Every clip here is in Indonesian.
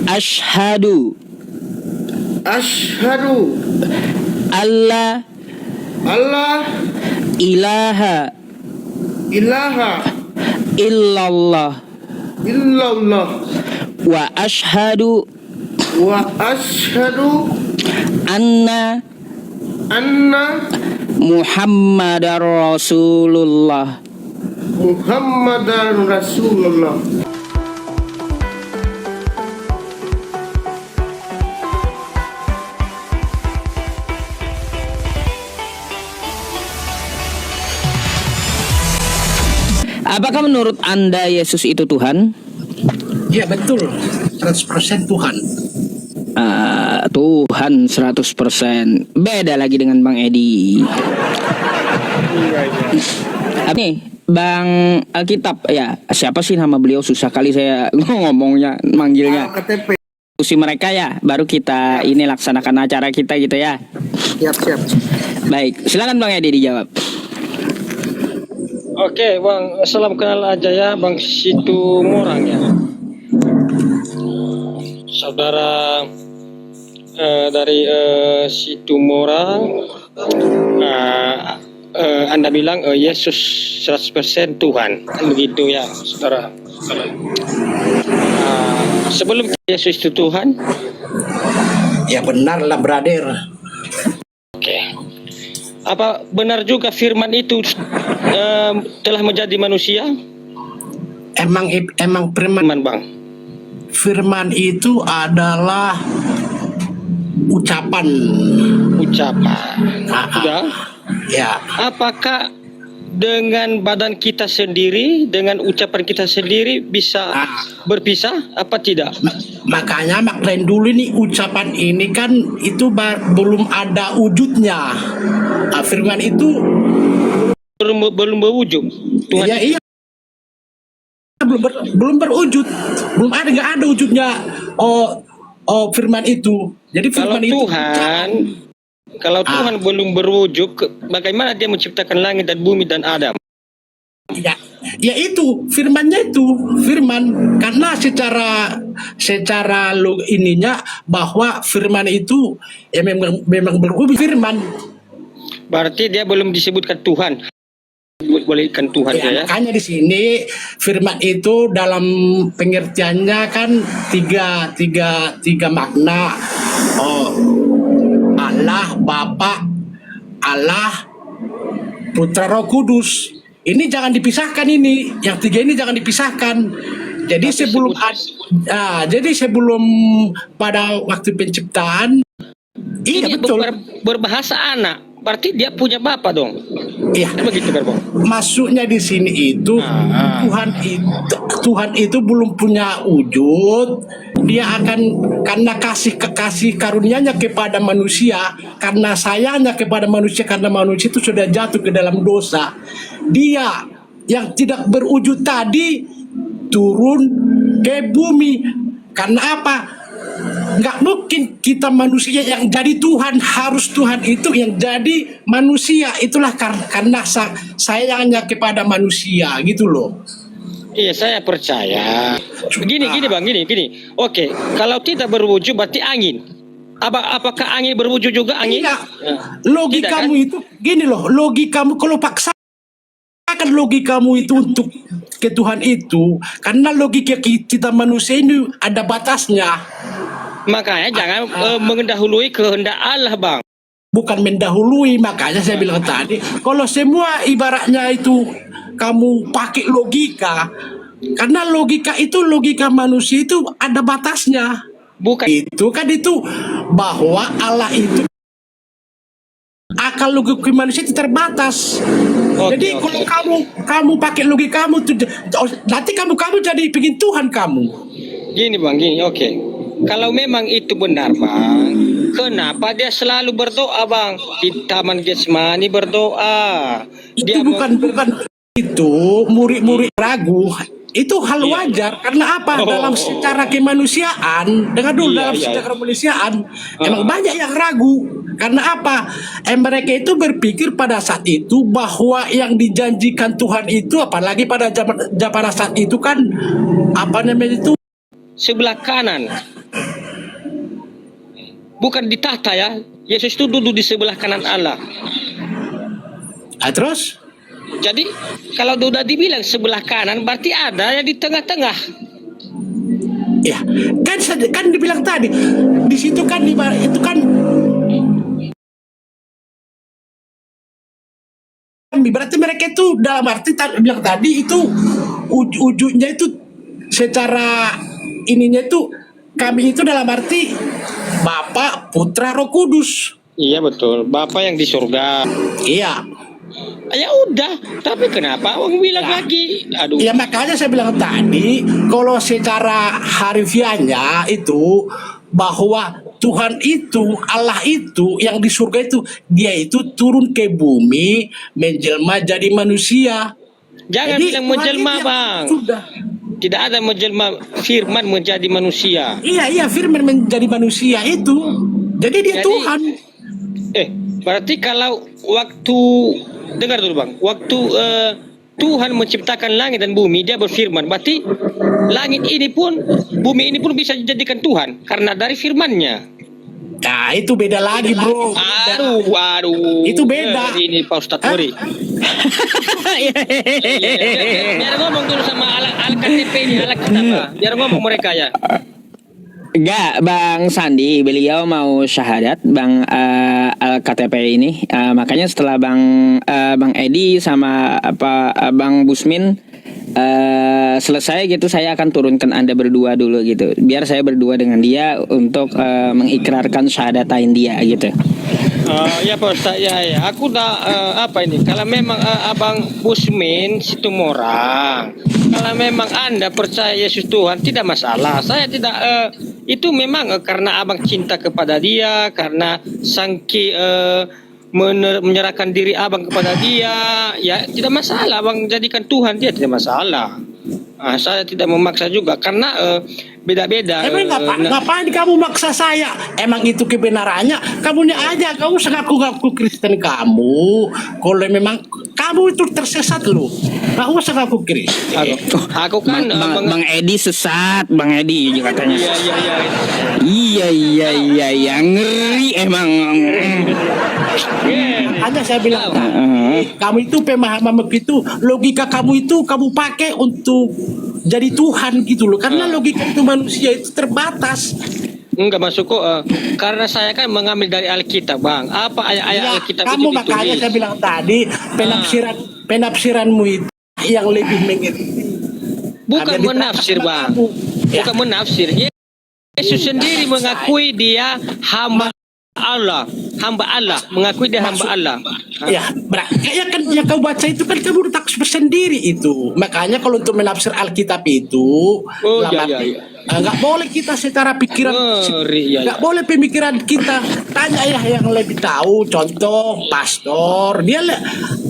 Asyhadu Asyhadu alla Allah ilaha illallah illallah wa asyhadu anna Muhammadar Rasulullah. Muhammadan Rasulullah. Apakah menurut Anda Yesus itu Tuhan? Ya betul, 100% Tuhan. Tuhan 100%. Beda lagi dengan Bang Edi. Nih, Bang Alkitab ya, siapa sih nama beliau? Susah kali saya ngomongnya, manggilnya. KTP. Diskusi mereka ya, baru kita ini laksanakan acara kita gitu ya. Siap. Baik, silakan Bang Edi dijawab. Oke, Bang, salam kenal aja ya, Bang Situmorang ya. Saudara dari Situmorang, Anda bilang Yesus 100% Tuhan, begitu ya, saudara. Sebelum Yesus itu Tuhan? Ya benar lah, brother. Oke. Apa benar juga firman itu telah menjadi manusia? Emang Firman, Bang. firman itu adalah ucapan. Ya. Ya. Apakah dengan badan kita sendiri, dengan ucapan kita sendiri bisa berpisah apa tidak? Makanya maklain dulu nih, ucapan ini kan itu belum ada wujudnya. Firman itu Belum berwujud. Tuhan. iya belum berwujud, nggak ada wujudnya. Firman itu. Jadi Kalau firman itu Tuhan belum berwujud, bagaimana dia menciptakan langit dan bumi dan Adam? ya itu firmannya, itu firman, karena secara ininya bahwa firman itu ya memang berwujud firman. Berarti dia belum disebutkan Tuhan. Bolehkan Tuhan ya. Makanya di sini firman itu dalam pengertiannya kan tiga makna. Allah Bapa, Allah Putra, Roh Kudus. Ini jangan dipisahkan, ini yang tiga ini jangan dipisahkan. Jadi sebelum pada waktu penciptaan, iya betul, berbahasa anak. Berarti dia punya bapa dong. Iya. Begitu kan, Bang? Maksudnya di sini itu Tuhan itu belum punya wujud. Dia akan, karena kasih karunia-Nya kepada manusia, karena sayangnya kepada manusia, karena manusia itu sudah jatuh ke dalam dosa. Dia yang tidak berwujud tadi turun ke bumi. Karena apa? Nggak mungkin kita manusia yang jadi Tuhan, harus Tuhan itu yang jadi manusia. Itulah karena sayangnya kepada manusia gitu loh. Iya, saya percaya. Gini Bang, gini. Oke, kalau tidak berwujud berarti angin. Apakah angin berwujud juga, angin? Iya. Logikamu itu gini loh, logikamu kalau paksakan logikamu itu untuk ke Tuhan itu, karena logika kita manusia ini ada batasnya. Makanya jangan mendahului kehendak Allah, Bang. Bukan mendahului, makanya saya bilang tadi, kalau semua ibaratnya itu kamu pakai logika, karena logika manusia itu ada batasnya. Bukan Itu bahwa Allah itu, akal logika manusia itu terbatas. Jadi kalau kamu pakai logikamu tuh, nanti kamu jadi bikin Tuhan kamu. Gini Bang, oke. Kalau memang itu benar, Bang, kenapa dia selalu berdoa, Bang? Di Taman Getsemani berdoa. Itu bukan itu murid-murid ragu. Itu hal wajar, karena apa? Dalam secara kemanusiaan, dalam secara kemanusiaan, emang banyak yang ragu. Karena apa? Mereka itu berpikir pada saat itu bahwa yang dijanjikan Tuhan itu, apalagi pada saat itu kan, apa namanya itu? Sebelah kanan. bukan di tahta ya. Yesus itu duduk di sebelah kanan Allah. Terus? Jadi kalau sudah dibilang sebelah kanan berarti ada yang di tengah-tengah. Ya, kan dibilang tadi di situ kan itu kan berarti mereka itu dalam arti bilang tadi itu ujungnya itu secara ininya itu kami itu dalam arti Bapa, Putra, Roh Kudus. Iya betul, Bapak yang di surga. Iya. Ya udah, tapi kenapa orang bilang lagi? Aduh. Ya makanya saya bilang tadi kalau secara harfiahnya itu bahwa Tuhan itu, Allah itu yang di surga itu dia itu turun ke bumi menjelma jadi manusia. Jangan Jadi, bilang Tuhan menjelma, itu yang Bang. Sudah. Tidak ada menjelma, firman menjadi manusia. Iya, firman menjadi manusia itu. Jadi dia Jadi, Tuhan. Berarti kalau waktu dengar dulu Bang, waktu Tuhan menciptakan langit dan bumi, dia berfirman. Berarti langit ini pun, bumi ini pun bisa dijadikan Tuhan karena dari firman-Nya. Nah, itu beda lagi, bro. Aduh. Itu beda. Ini Pak Ustadz Muri. Biar ngomong dulu sama alat KTP ini, alat kenapa? Biar ngomong mereka ya. Enggak, Bang Sandi, beliau mau syahadat Bang KTP ini. Makanya setelah Bang Edi sama Bang Busmin selesai gitu, saya akan turunkan Anda berdua dulu gitu. Biar saya berdua dengan dia untuk mengikrarkan syahadatain dia gitu. Ya Pak Ustaz, ya. Aku udah apa ini? Kalau memang Abang Busmin Situmorang, kalau memang Anda percaya Yesus Tuhan, tidak masalah. Saya tidak itu memang karena Abang cinta kepada dia, karena sangki menyerahkan diri Abang kepada dia, ya tidak masalah. Abang jadikan Tuhan dia, tidak masalah. Saya tidak memaksa juga karena beda-beda. Emang ngapain kamu maksa saya? Emang itu kebenarannya? Kamunya aja, kamu ngaku Kristen kamu. Kalau memang kamu itu tersesat loh, nggak usah ngaku Kristen. Aku kan Bang Edi sesat, Bang Edi katanya. Iya. Iya, ngeri emang. Hanya saya bilang kamu itu pemahaman begitu, logika kamu itu kamu pakai untuk jadi Tuhan gitu loh, karena logika itu manusia itu terbatas. Enggak masuk kok, karena saya kan mengambil dari Alkitab Bang. Apa ayat-ayat Ya, Alkitab kamu itu makanya ditulis? saya bilang tadi penafsiranmu itu yang lebih mengerti. Bukan menafsir Bang, Ya. bukan menafsir. Yesus sendiri mengakui dia hamba Allah, mengakui dia hamba Allah. Ya, kayak kan yang kau baca itu kan kamu tak sendiri itu. Makanya kalau untuk menafsir Alkitab itu, nggak boleh kita secara pikiran, nggak boleh pemikiran kita. Tanya ya yang lebih tahu. Contoh pastor, dia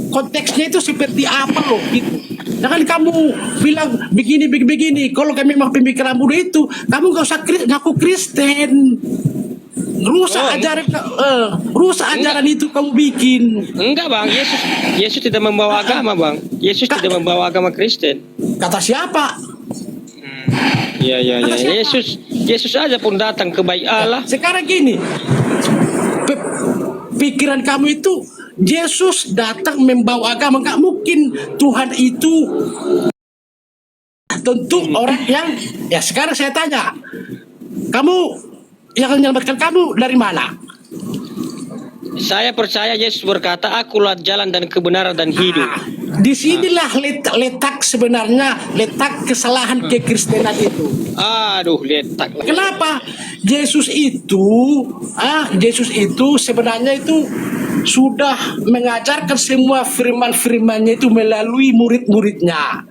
konteksnya itu seperti apa loh gitu. Jangan kamu bilang begini. Kalau kami memang pemikiran muda itu, kamu nggak usah ngaku Kristen. Rusak ajaran itu kamu bikin. Enggak Bang, Yesus tidak membawa agama Bang. Yesus tidak membawa agama Kristen. Kata siapa? Iya. Yesus aja pun datang ke baik Allah. Sekarang gini, pikiran kamu itu Yesus datang membawa agama, nggak mungkin Tuhan itu tentu orang yang ya. Sekarang saya tanya, kamu yang menyelamatkan kamu dari mana? Saya percaya Yesus berkata, akulah jalan dan kebenaran dan hidup. Disinilah letak sebenarnya letak kesalahan kekristenan itu. Aduh, letak. Kenapa? Yesus itu sebenarnya itu sudah mengajarkan semua firman-firmannya itu melalui murid-muridnya.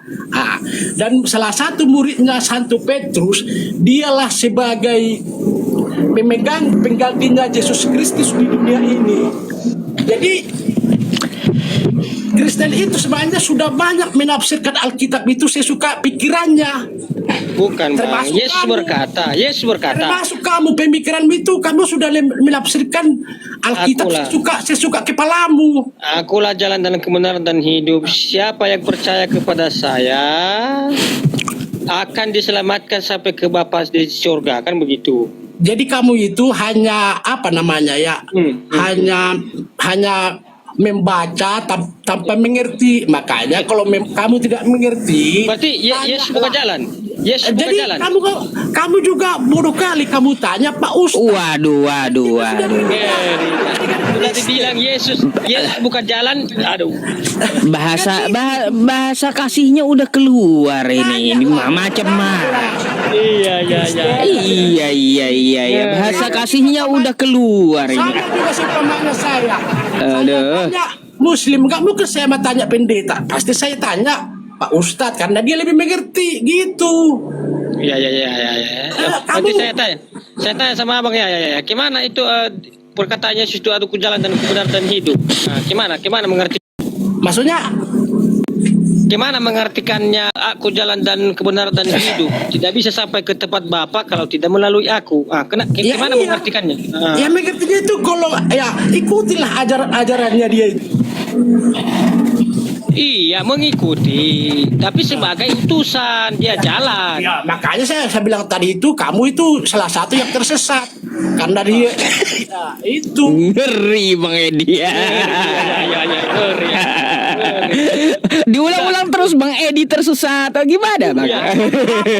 Dan salah satu muridnya Santo Petrus, dialah sebagai penggantinya Yesus Kristus di dunia ini. Jadi Kristen itu sebenarnya sudah banyak menafsirkan Alkitab itu sesuka pikirannya. Bukan Bang, Yesus berkata. Termasuk kamu pemikiran itu, kamu sudah menafsirkan Alkitab sesuka kepalamu. Akulah jalan dan kebenaran dan hidup. Siapa yang percaya kepada saya, akan diselamatkan sampai ke Bapa di surga, kan begitu. Jadi kamu itu hanya apa namanya ya? Hanya membaca tanpa mengerti. Makanya kalau kamu tidak mengerti, Berarti Yesus buka jalan. Yesus buka jadi jalan. kamu juga bodoh kali kamu tanya Pak Ustaz. Waduh. Sudah dibilang Yesus buka jalan. Aduh. Bahasa kasihnya udah keluar ini macam mana? Iya. Iya. Bahasa kasihnya udah keluar ini. Sama juga seumpamanya saya. Aduh. Saya tanya Muslim, nggak mungkin saya mau tanya pendeta. Pasti saya tanya Pak Ustadz karena dia lebih mengerti gitu. Iya. Nanti Kamu- saya tanya sama abang ya. Gimana itu perkataan Yesus itu aku jalan dan kebenaran dan hidup. Nah, gimana mengerti? Maksudnya Gimana mengartikannya aku jalan dan kebenaran dan hidup? Tidak bisa sampai ke tempat Bapa kalau tidak melalui aku. Gimana iya. mengartikannya? ya mengertinya itu kalau ya ikutilah ajarannya dia itu. Iya, mengikuti. Tapi sebagai utusan dia jalan. Ya makanya saya bilang tadi itu kamu itu salah satu yang tersesat karena dia ya, itu. Ngeri Bang Edi. Iya. Ngeri. Diulang-ulang terus Bang Edi tersesat. Gimana Bang? Iya.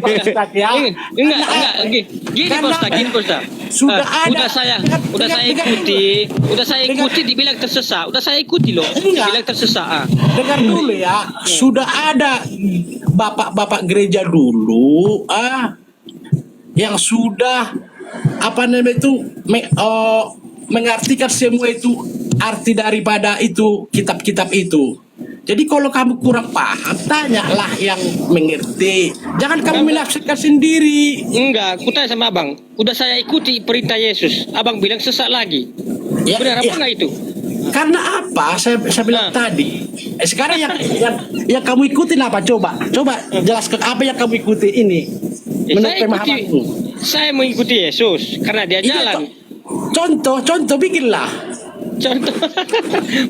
Ustadz, ya. Enggak. Gini Ustaz. Sudah ada. Udah saya ikuti dibilang tersesat. Udah saya ikuti loh. Enggak. Dibilang tersesat. Dengar dulu ya, sudah ada bapak-bapak gereja dulu yang sudah apa namanya itu mengartikan semua itu arti daripada itu kitab-kitab itu. Jadi kalau kamu kurang paham, tanyalah yang mengerti. Jangan kamu menafsirkan sendiri. Enggak, aku tanya sama abang. Udah saya ikuti perintah Yesus. Abang bilang sesat lagi. Ya, Benar apa ya. enggak itu? Karena apa? Saya bilang tadi. Sekarang yang kamu ikutin apa? Coba jelaskan apa yang kamu ikuti ini. Menurut pemahamanmu. Saya mengikuti Yesus karena dia Iya, jalan. Contoh bikinlah. Contoh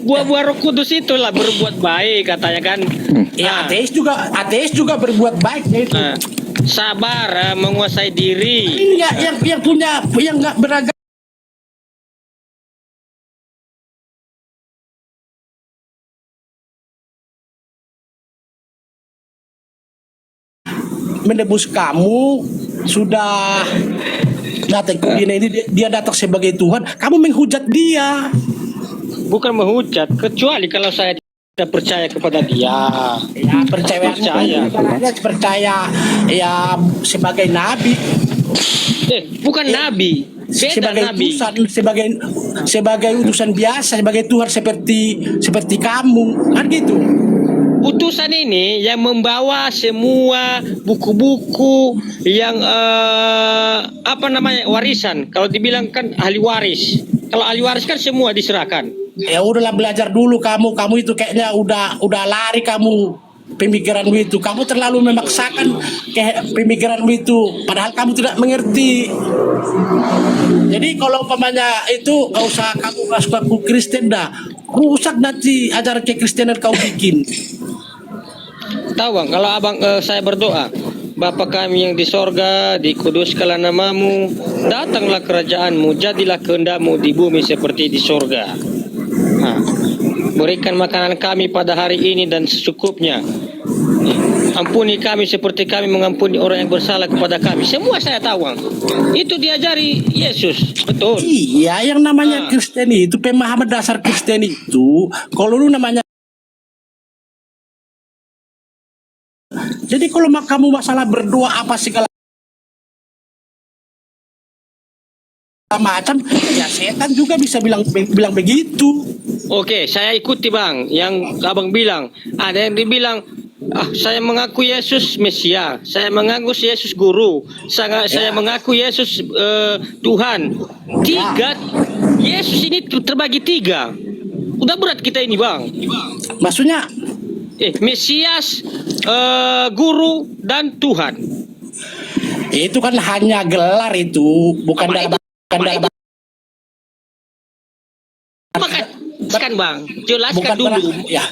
buah-buah Roh Kudus itulah berbuat baik katanya kan. Ya, ateis juga berbuat baik ya itu. Sabar, menguasai diri. Ini yang punya yang nggak beragama menebus kamu sudah datang ke dunia ini, dia datang sebagai Tuhan, kamu menghujat dia. Bukan menghujat, kecuali kalau saya tidak percaya kepada dia. Ya, percaya ya sebagai nabi, Bukan nabi. Beda sebagai nabi. utusan, sebagai utusan biasa, sebagai Tuhan seperti kamu, kan gitu. Utusan ini yang membawa semua buku-buku yang warisan. Kalau dibilang kan ahli waris. Kalau ahli waris kan semua diserahkan. Ya udahlah, belajar dulu kamu itu kayaknya udah lari kamu pemikiranmu itu. Kamu terlalu memaksakan pemikiranmu itu padahal kamu tidak mengerti. Jadi kalau umpamanya itu gak usah kamu ngaku Kristen dah. Rusak nanti ajaran kekristenan kau bikin. Tahu bang, kalau abang saya berdoa, Bapa kami yang di sorga, dikuduskanlah namamu, datanglah kerajaanmu, jadilah kehendakmu di bumi seperti di sorga. Berikan makanan kami pada hari ini dan secukupnya. Ampuni kami seperti kami mengampuni orang yang bersalah kepada kami. Semua saya tahu bang. Itu diajari Yesus, betul. Iya, yang namanya Kristen itu, pemahaman dasar Kristen itu, kalau lu namanya. Jadi kalau kamu masalah berdoa apa segala macam, ya setan juga bisa bilang begitu. Oke, saya ikuti bang. Yang abang bilang, ada yang dibilang, saya mengaku Yesus Mesia, saya mengaku Yesus Guru, saya mengaku Yesus Tuhan. Tiga, Yesus ini terbagi tiga. Udah berat kita ini bang. Maksudnya Mesias, Guru dan Tuhan. itu kan hanya gelar itu, bukan dalam. Maka jelaskan Bang, jelaskan bukan dulu. ya.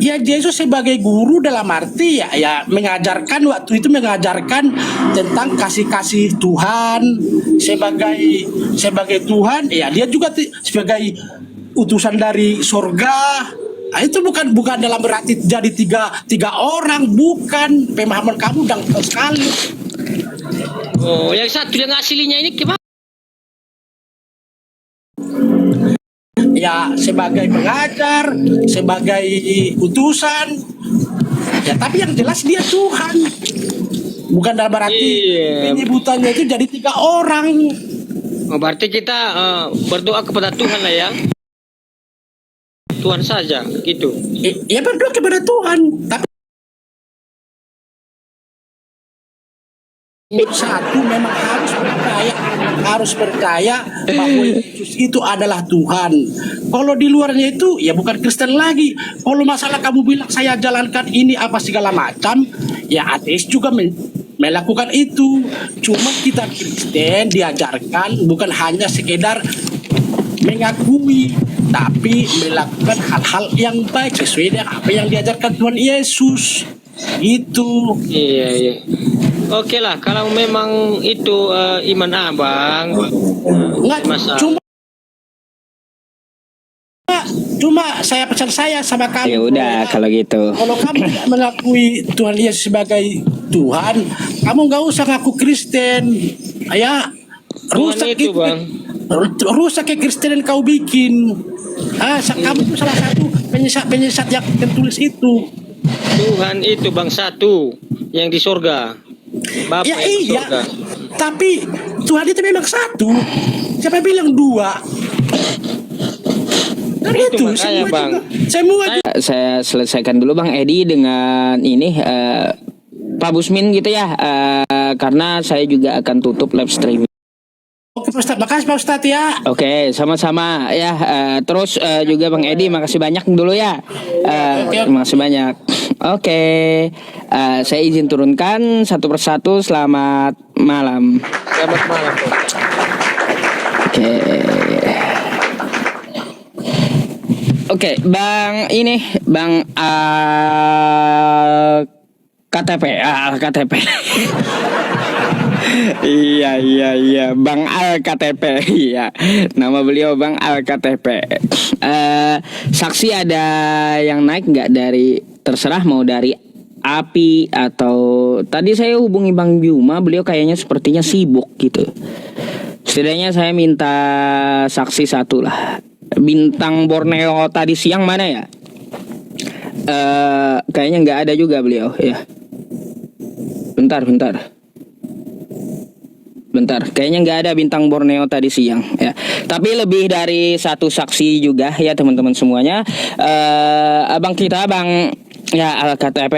Ya Yesus sebagai guru dalam arti ya mengajarkan waktu itu mengajarkan tentang kasih-kasih Tuhan sebagai Tuhan ya dia juga sebagai utusan dari surga. Nah, itu bukan dalam berarti jadi tiga orang, bukan. Pemahaman kamu dangkal sekali. Oh, yang satu yang aslinya ini gimana? Ya sebagai pengajar, sebagai utusan. Ya tapi yang jelas dia Tuhan. Bukan dalam berarti Iya. penyebutannya itu jadi tiga orang. Oh, berarti kita berdoa kepada Tuhan lah ya. Tuhan saja, gitu. Ya berdoa kepada Tuhan. Tapi satu memang harus percaya bahwa Yesus itu adalah Tuhan. Kalau di luarnya itu ya bukan Kristen lagi. Kalau masalah kamu bilang saya jalankan ini apa segala macam, ya ateis juga melakukan itu. Cuma kita Kristen diajarkan bukan hanya sekedar mengakui, tapi melakukan hal-hal yang baik sesuai dengan apa yang diajarkan Tuhan Yesus. Itu. Iya. Oke lah, kalau memang itu iman abang, Enggak, masalah. cuma saya pesan saya sama kamu. Ya udah kalau gitu. Kalau kamu tidak mengakui Tuhan Yesus sebagai Tuhan, kamu nggak usah ngaku Kristen. Ya, rusak itu, Bang. Rusak kekristenan kau bikin. Kamu itu salah satu penyesat yang tertulis itu. Tuhan itu Bang satu yang di surga. Bapak Ya yang di iya, surga. tapi Tuhan itu memang satu. Siapa bilang dua? Kan Itu itu, makanya, Bang. Semua Saya selesaikan dulu Bang Edi dengan ini Pak Busmin gitu ya, karena saya juga akan tutup live streaming. Oke Pak Ustadz, makasih Pak Ustadz ya. Oke, sama-sama ya. Terus juga Bang Edi, makasih banyak dulu ya. Terima kasih banyak. Oke, saya izin turunkan satu persatu. Selamat malam. Selamat malam. Bang. Oke. Oke, Bang ini Bang KTP, KTP. Iya, Bang Al KTP. Iya, nama beliau Bang Al KTP. Saksi ada yang naik nggak dari, terserah mau dari api atau tadi saya hubungi Bang Juma, beliau kayaknya sepertinya sibuk gitu. Setidaknya saya minta saksi satu lah. Bintang Borneo tadi siang mana ya? Kayaknya nggak ada juga beliau ya. Bentar. Kayaknya nggak ada bintang Borneo tadi siang ya. Tapi lebih dari satu saksi juga ya teman-teman semuanya. Abang kita Bang ya Al-KTP,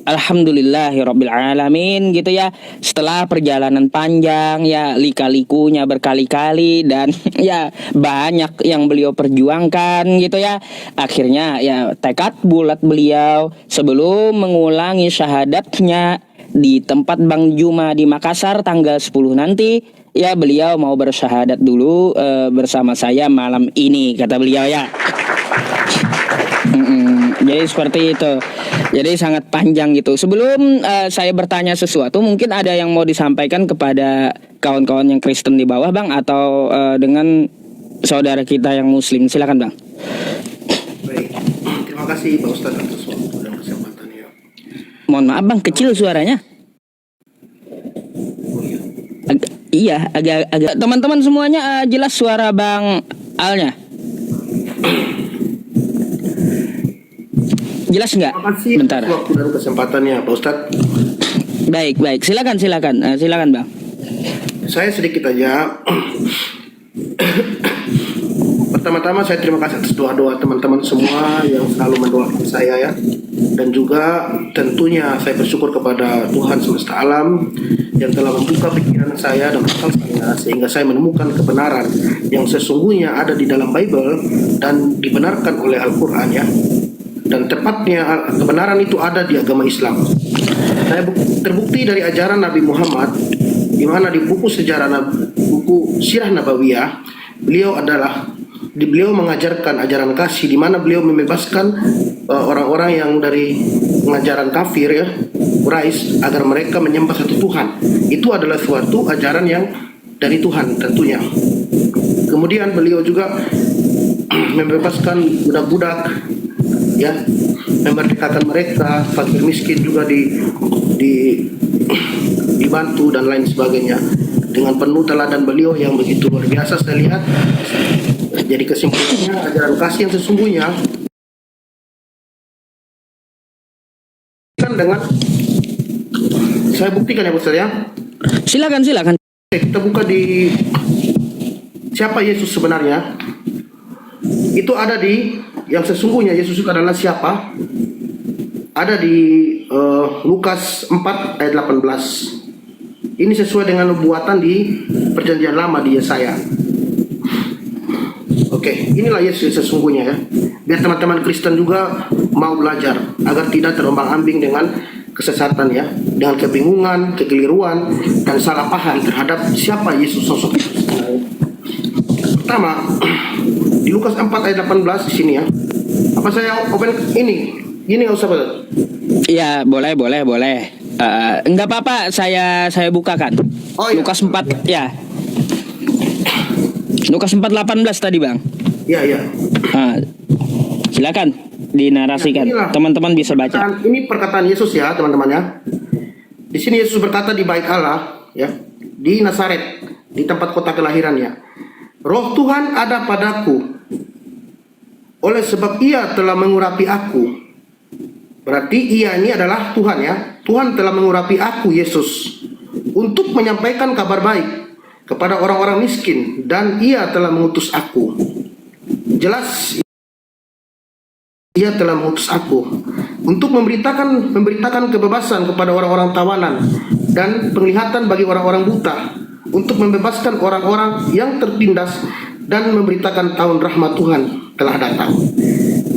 alhamdulillahirabbil alamin gitu ya. Setelah perjalanan panjang ya, lika-likunya berkali-kali dan ya banyak yang beliau perjuangkan gitu ya. Akhirnya ya tekad bulat beliau sebelum mengulangi syahadatnya di tempat Bang Juma di Makassar tanggal 10 nanti ya, beliau mau bersyahadat dulu bersama saya malam ini kata beliau ya. Jadi seperti itu. Jadi sangat panjang gitu. Sebelum saya bertanya sesuatu, mungkin ada yang mau disampaikan kepada kawan-kawan yang Kristen di bawah Bang, atau dengan saudara kita yang Muslim. Silakan Bang. Baik, terima kasih Pak Ustadz atas waktu dan kesempatannya. Mohon maaf Bang, kecil suaranya. Iya, agak. Teman-teman semuanya jelas suara Bang Alnya? Jelas nggak? Terima kasih Bentar. atas waktu dan kesempatannya Pak Ustadz. Baik. Silakan. Silakan Bang. Saya sedikit aja. Pertama-tama saya terima kasih atas doa-doa teman-teman semua yang selalu mendoakan saya ya. Dan juga tentunya saya bersyukur kepada Tuhan semesta alam yang telah membuka pikiran saya dan akal saya sehingga saya menemukan kebenaran yang sesungguhnya ada di dalam Bible dan dibenarkan oleh Al-Quran ya. Dan tepatnya kebenaran itu ada di agama Islam. Saya terbukti dari ajaran Nabi Muhammad, di mana di buku sejarah buku Sirah Nabawiyah, beliau adalah beliau mengajarkan ajaran kasih, di mana beliau membebaskan orang-orang yang dari pengajaran kafir ya, Quraisy, agar mereka menyembah satu Tuhan. Itu adalah suatu ajaran yang dari Tuhan tentunya. Kemudian beliau juga membebaskan budak-budak ya, memerdekakan mereka, fakir miskin juga dibantu dan lain sebagainya, dengan penuh teladan beliau yang begitu luar biasa saya lihat. Jadi kesimpulannya, ajaran kasih yang sesungguhnya kan dengan saya buktikan ya Ustaz ya. Silakan. Kita buka di siapa Yesus sebenarnya. Itu ada di yang sesungguhnya Yesus itu adalah siapa? Ada di Lukas 4 ayat 18. Ini sesuai dengan nubuatan di Perjanjian Lama di Yesaya. Oke, inilah Yesus sesungguhnya ya. Biar teman-teman Kristen juga mau belajar agar tidak terombang-ambing dengan kesesatan ya, dengan kebingungan, kekeliruan, dan salah paham terhadap siapa Yesus sosok itu. Pertama, di Lukas 4 ayat 18 di sini ya. Apa saya open ini? Gini nggak usah Pak? Iya, boleh. Enggak apa-apa, saya bukakan. Oh, iya. Lukas 4 ya. Lukas 4:18 tadi, Bang. Iya. Silakan dinarasikan. Ya, inilah. Teman-teman bisa baca. Ini perkataan Yesus ya, teman-teman ya. Di sini Yesus berkata di bait Allah ya, di Nazaret, di tempat kota kelahirannya. Roh Tuhan ada padaku, oleh sebab Ia telah mengurapi aku. Berarti Ia ini adalah Tuhan ya. Tuhan telah mengurapi aku, Yesus, untuk menyampaikan kabar baik kepada orang-orang miskin, dan Ia telah mengutus aku. Jelas Ia telah mengutus aku untuk memberitakan kebebasan kepada orang-orang tawanan dan penglihatan bagi orang-orang buta, untuk membebaskan orang-orang yang tertindas dan memberitakan tahun rahmat Tuhan telah datang.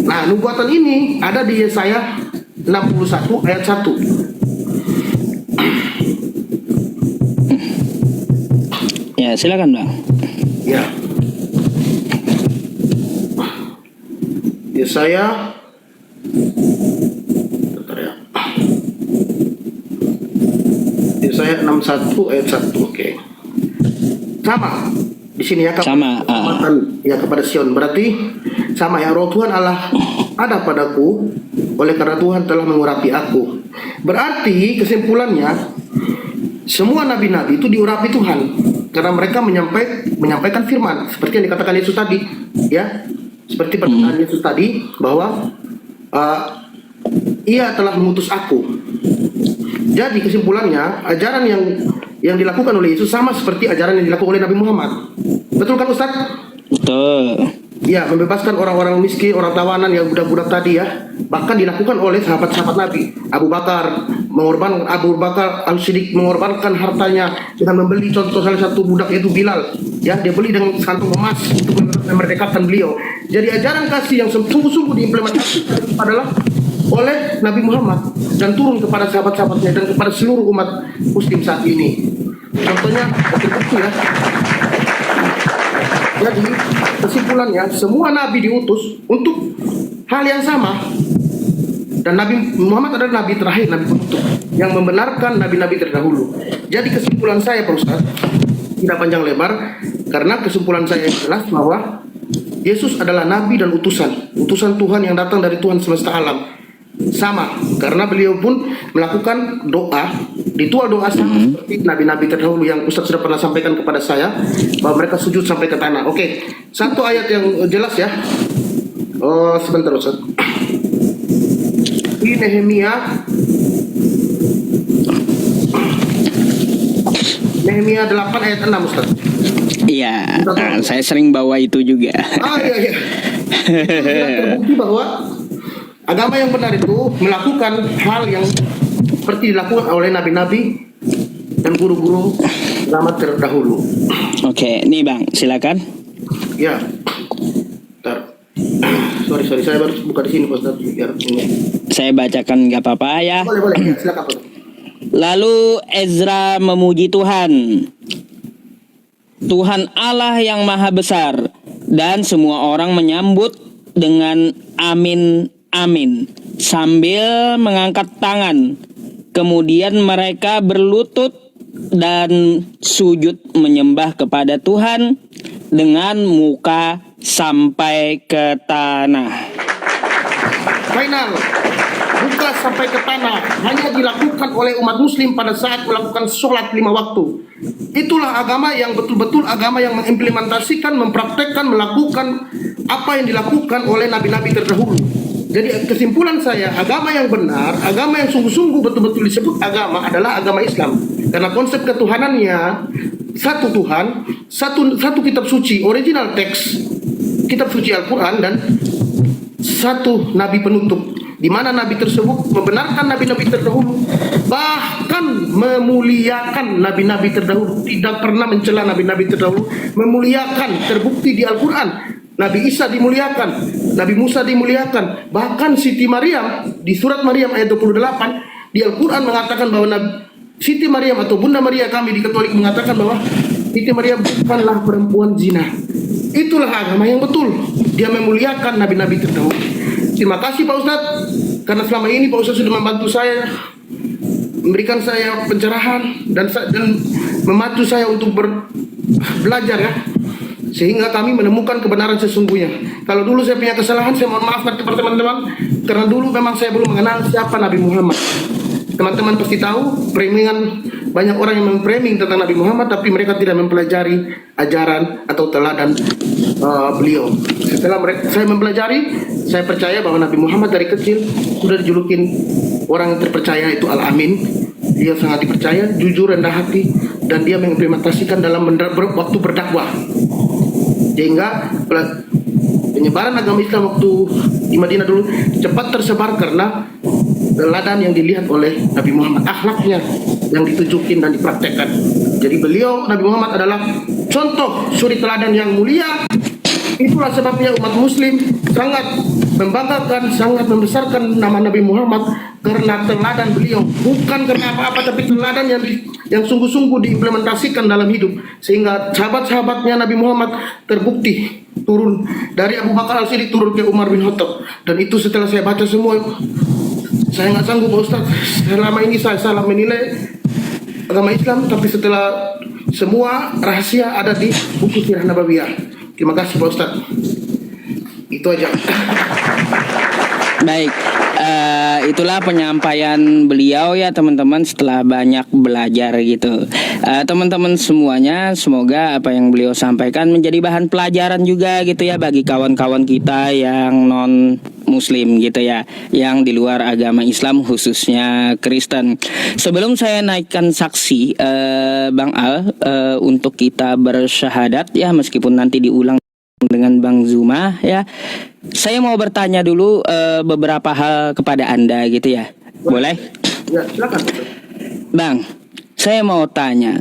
Nah, nubuatan ini ada di Yesaya 61 ayat 1. Ya, silakan, Bang. Ya. Yesaya bentar ya. Yesaya 61 ayat 1. Oke. Sama. Di sini ya Sama, ya kepada Sion. Berarti sama ya, Roh Tuhan Allah ada padaku, oleh karena Tuhan telah mengurapi aku. Berarti kesimpulannya, semua nabi-nabi itu diurapi Tuhan karena mereka menyampaikan firman seperti yang dikatakan Yesus tadi ya, seperti perkataan Yesus tadi bahwa Ia telah mengutus aku. Jadi kesimpulannya, ajaran yang dilakukan oleh Yesus sama seperti ajaran yang dilakukan oleh Nabi Muhammad. Betul kan Ustaz? Betul. Ya, membebaskan orang-orang miskin, orang tawanan yang budak-budak tadi ya. Bahkan dilakukan oleh sahabat-sahabat Nabi. Abu Bakar Al-Siddiq mengorbankan hartanya dengan membeli, contoh salah satu budak yaitu Bilal. Ya, dia beli dengan kantong emas untuk memerdekakan beliau. Jadi ajaran kasih yang sungguh-sungguh diimplementasikan adalah oleh Nabi Muhammad dan turun kepada sahabat-sahabatnya dan kepada seluruh umat muslim saat ini. Contohnya itu ya. Jadi kesimpulannya, semua nabi diutus untuk hal yang sama, dan Nabi Muhammad adalah nabi terakhir, nabi penutup yang membenarkan nabi-nabi terdahulu. Jadi kesimpulan saya Pak Ustaz, tidak panjang lebar, karena kesimpulan saya jelas bahwa Yesus adalah nabi dan utusan Tuhan yang datang dari Tuhan semesta alam. Sama, karena beliau pun melakukan doa, ritual doa sama seperti nabi-nabi terdahulu yang Ustaz sudah pernah sampaikan kepada saya, bahwa mereka sujud sampai ke tanah. Oke, satu ayat yang jelas ya. Sebentar Ustaz. Di Nehemia 8 ayat 6 Ustaz. Iya, saya sering bawa itu juga. Iya. Terbukti bahwa agama yang benar itu melakukan hal yang seperti dilakukan oleh nabi-nabi dan guru-guru agama terdahulu. Oke, nih Bang, silakan. Ya, bentar. Sorry, saya baru buka di sini Ustaz. Biar ini. Saya bacakan nggak apa-apa ya. Boleh, ya, silakan Pak. Lalu Ezra memuji Tuhan Allah yang maha besar, Dan semua orang menyambut dengan amin, amin, sambil mengangkat tangan. Kemudian mereka berlutut dan sujud menyembah kepada Tuhan dengan muka sampai ke tanah. Final, buka sampai ke tanah hanya dilakukan oleh umat muslim pada saat melakukan sholat 5 waktu. Itulah agama yang betul-betul agama yang mengimplementasikan, mempraktekkan, melakukan apa yang dilakukan oleh nabi-nabi terdahulu. Jadi kesimpulan saya, agama yang benar, agama yang sungguh-sungguh betul-betul disebut agama adalah agama Islam. Karena konsep ketuhanannya satu Tuhan, satu kitab suci, original teks kitab suci Al-Quran, dan satu nabi penutup, di mana nabi tersebut membenarkan nabi-nabi terdahulu, bahkan memuliakan nabi-nabi terdahulu, tidak pernah mencela nabi-nabi terdahulu, memuliakan, terbukti di Al-Quran. Nabi Isa dimuliakan, Nabi Musa dimuliakan, bahkan Siti Maryam di surat Maryam ayat 28 di Al-Quran mengatakan bahwa Siti Maryam atau Bunda Maria kami di Katolik mengatakan bahwa Siti Maryam bukanlah perempuan zina. Itulah agama yang betul. Dia memuliakan nabi-nabi terdahulu. Terima kasih Pak Ustadz, karena selama ini Pak Ustadz sudah membantu saya, memberikan saya pencerahan dan membantu saya untuk belajar ya, sehingga kami menemukan kebenaran sesungguhnya. Kalau dulu saya punya kesalahan, saya mohon maaf kepada teman-teman, karena dulu memang saya belum mengenal siapa Nabi Muhammad. Teman-teman pasti tahu framing-an, banyak orang yang memframing tentang Nabi Muhammad, tapi mereka tidak mempelajari ajaran atau teladan beliau. Setelah saya mempelajari, saya percaya bahwa Nabi Muhammad dari kecil sudah dijulukin orang yang terpercaya, itu Al-Amin. Dia sangat dipercaya, jujur, rendah hati, dan dia mengimplementasikan dalam waktu berdakwah. Sehingga penyebaran agama Islam waktu di Madinah dulu cepat tersebar karena teladan yang dilihat oleh Nabi Muhammad, akhlaknya yang ditunjukin dan dipraktekkan. Jadi beliau, Nabi Muhammad adalah contoh suri teladan yang mulia. Itulah sebabnya umat muslim sangat membanggakan, sangat membesarkan nama Nabi Muhammad karena teladan beliau, bukan karena apa-apa, tapi teladan yang sungguh-sungguh diimplementasikan dalam hidup, sehingga sahabat-sahabatnya Nabi Muhammad terbukti turun dari Abu Bakar Al-Siddiq turun ke Umar bin Khattab. Dan itu setelah saya baca semua, saya nggak sanggup Pak Ustaz. Selama ini saya salah menilai agama Islam, tapi setelah semua rahasia ada di buku Sirah Nabawiyah. Terima kasih Pak Ustaz. Itu aja. Baik, itulah penyampaian beliau ya teman-teman, setelah banyak belajar gitu. Teman-teman semuanya, semoga apa yang beliau sampaikan menjadi bahan pelajaran juga gitu ya bagi kawan-kawan kita yang non Muslim gitu ya, yang di luar agama Islam khususnya Kristen. Sebelum saya naikkan saksi Bang Al untuk kita bersyahadat ya, meskipun nanti diulang dengan Bang Zuma ya, saya mau bertanya dulu beberapa hal kepada Anda gitu ya. Boleh? Ya, silakan. Bang, saya mau tanya,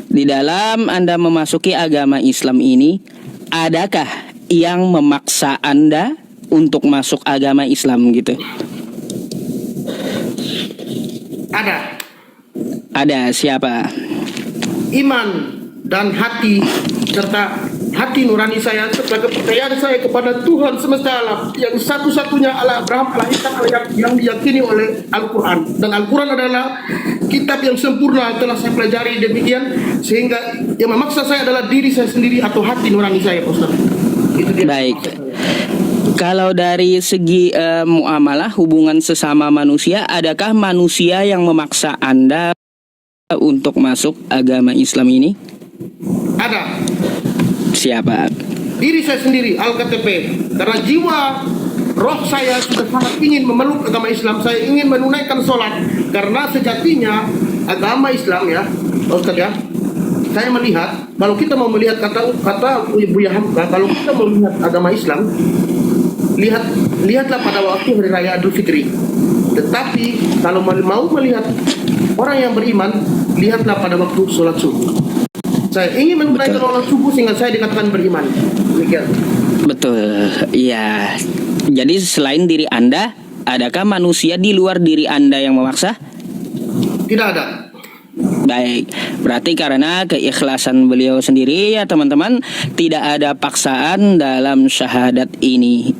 di dalam Anda memasuki agama Islam ini, adakah yang memaksa Anda untuk masuk agama Islam gitu? Ada. Ada, siapa? Iman dan hati serta hati nurani saya serta kepercayaan saya kepada Tuhan semesta alam yang satu-satunya Allah Abraham, Allah Ishak, Allah yang diyakini oleh Al-Quran. Dan Al-Quran adalah kitab yang sempurna, telah saya pelajari demikian, sehingga yang memaksa saya adalah diri saya sendiri atau hati nurani saya, Pak Ustaz. Itu dia. Baik. Kalau dari segi muamalah, hubungan sesama manusia, adakah manusia yang memaksa Anda untuk masuk agama Islam ini? Ada. Siapa? Diri saya sendiri, Al-KTP. Karena jiwa roh saya sudah sangat ingin memeluk agama Islam. Saya ingin menunaikan sholat. Karena sejatinya agama Islam ya, Pak Ustaz ya, saya melihat, kalau kita mau melihat kata Buya Hamka, kalau kita mau melihat agama Islam, lihatlah pada waktu hari raya Idul Fitri. Tetapi kalau mau melihat orang yang beriman, lihatlah pada waktu sholat subuh. Saya ingin menunaikan sholat subuh sehingga saya dikatakan beriman. Demikian. Betul, iya. Jadi selain diri Anda, adakah manusia di luar diri Anda yang memaksa? Tidak ada. Baik, berarti karena keikhlasan beliau sendiri ya teman-teman, tidak ada paksaan dalam syahadat ini.